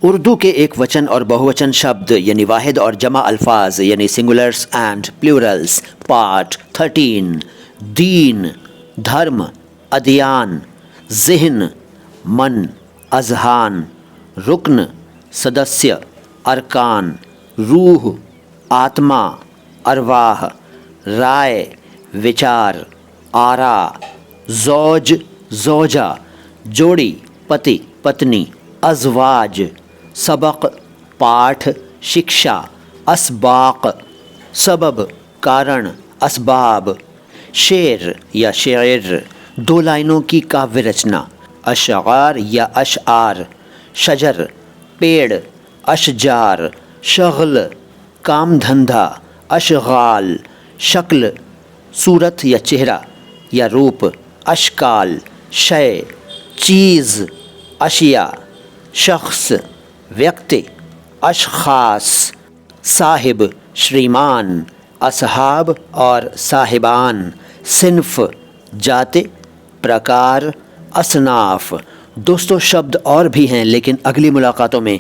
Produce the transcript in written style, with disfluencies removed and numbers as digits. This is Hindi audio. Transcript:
उर्दू के एक वचन और बहुवचन शब्द यानी वाहिद और जमा अल्फाज यानी सिंगुलर्स एंड प्लूरल्स। पार्ट 13। दीन धर्म, अदियान, ज़िहन मन, अज़हान, रुकन सदस्य, अरकान, रूह आत्मा, अरवाह, राय विचार, आरा, ज़ौज ज़ौजा जोड़ी, पति पत्नी, अज़वाज सबक पाठ शिक्षा, असबाक सबब कारण, असबाब, शेर या शेर दो लाइनों की काव्य रचना, अशआर या अशआर, शजर पेड़, अशजार शगल काम धंधा, अशगाल शक्ल सूरत या चेहरा या रूप, अशकाल शय चीज़, अशिया शख्स व्यक्ति, अशखास साहिब श्रीमान, असहाब और साहिबान सिन्फ जाते प्रकार, असनाफ। दोस्तों शब्द और भी हैं लेकिन अगली मुलाकातों में